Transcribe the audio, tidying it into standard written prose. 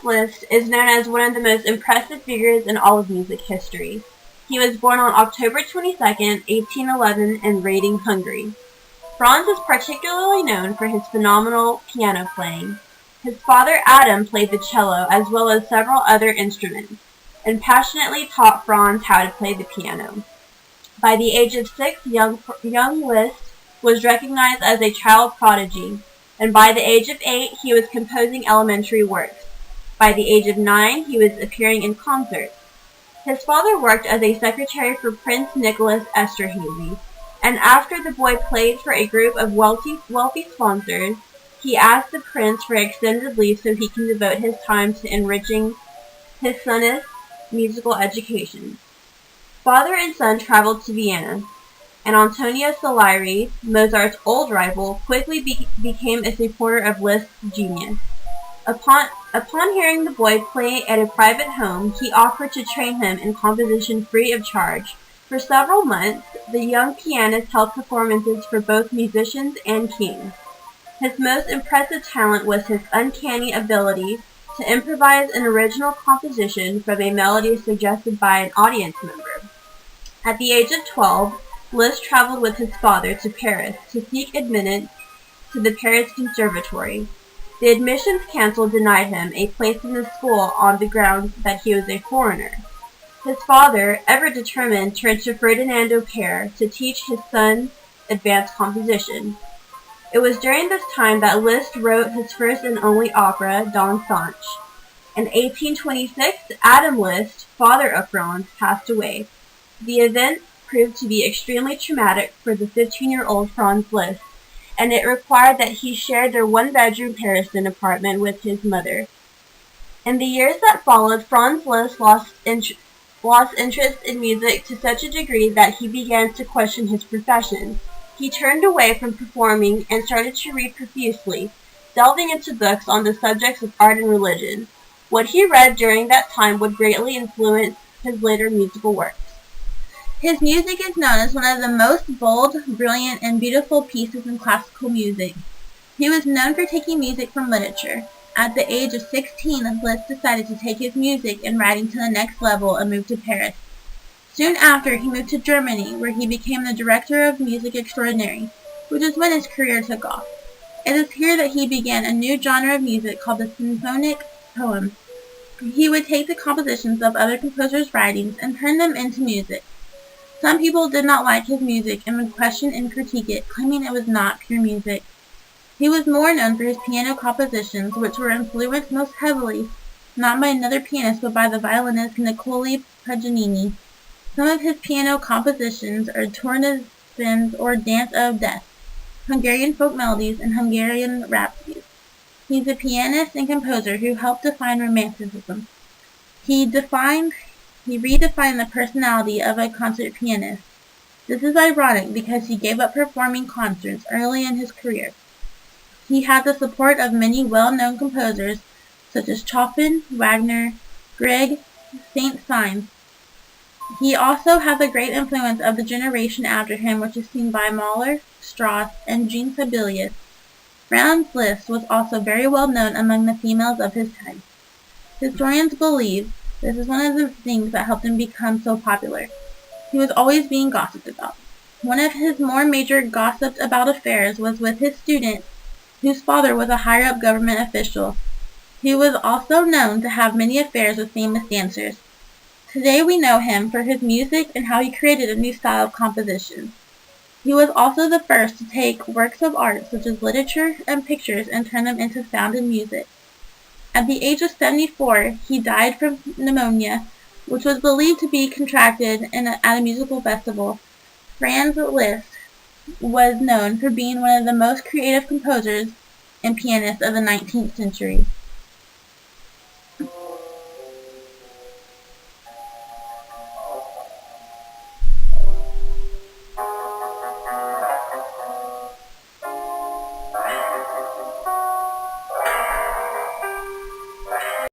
Franz Liszt is known as one of the most impressive figures in all of music history. He was born on October 22nd, 1811 in Rating, Hungary. Franz is particularly known for his phenomenal piano playing. His father Adam played the cello as well as several other instruments, and passionately taught Franz how to play the piano. By the age of 6, young Liszt was recognized as a child prodigy, and by the age of 8, he was composing elementary works. By the age of 9, he was appearing in concerts. His father worked as a secretary for Prince Nicholas Esterhazy, and after the boy played for a group of wealthy sponsors, he asked the prince for extended leave so he can devote his time to enriching his son's musical education. Father and son traveled to Vienna, and Antonio Salieri, Mozart's old rival, quickly became a supporter of Liszt's genius. Upon hearing the boy play at a private home, he offered to train him in composition free of charge. For several months, the young pianist held performances for both musicians and kings. His most impressive talent was his uncanny ability to improvise an original composition from a melody suggested by an audience member. At the age of 12, Liszt traveled with his father to Paris to seek admittance to the Paris Conservatory. The admissions council denied him a place in the school on the grounds that he was a foreigner. His father, ever determined, turned to Ferdinando Pare to teach his son advanced composition. It was during this time that Liszt wrote his first and only opera, Don Sanche. In 1826, Adam Liszt, father of Franz, passed away. The event proved to be extremely traumatic for the 15-year-old Franz Liszt, and it required that he shared their one-bedroom Parisien apartment with his mother. In the years that followed, Franz Liszt lost interest in music to such a degree that he began to question his profession. He turned away from performing and started to read profusely, delving into books on the subjects of art and religion. What he read during that time would greatly influence his later musical works. His music is known as one of the most bold, brilliant, and beautiful pieces in classical music. He was known for taking music from literature. At the age of 16, Liszt decided to take his music and writing to the next level and moved to Paris. Soon after, he moved to Germany, where he became the director of music extraordinary, which is when his career took off. It is here that he began a new genre of music called the symphonic poem. He would take the compositions of other composers' writings and turn them into music. Some people did not like his music and would question and critique it, claiming it was not pure music. He was more known for his piano compositions, which were influenced most heavily not by another pianist but by the violinist Niccolò Paganini. Some of his piano compositions are Tornasins or Dance of Death, Hungarian folk melodies, and Hungarian rhapsodies. He's a pianist and composer who helped define Romanticism. He redefined the personality of a concert pianist. This is ironic because he gave up performing concerts early in his career. He had the support of many well-known composers such as Chopin, Wagner, Grieg, Saint-Saëns. He also had the great influence of the generation after him, which is seen by Mahler, Strauss, and Jean Sibelius. Franz Liszt was also very well known among the females of his time. Historians believe this is one of the things that helped him become so popular. He was always being gossiped about. One of his more major gossiped about affairs was with his student, whose father was a higher-up government official. He was also known to have many affairs with famous dancers. Today we know him for his music and how he created a new style of composition. He was also the first to take works of art such as literature and pictures and turn them into sound and music. At the age of 74, he died from pneumonia, which was believed to be contracted at a musical festival. Franz Liszt was known for being one of the most creative composers and pianists of the 19th century.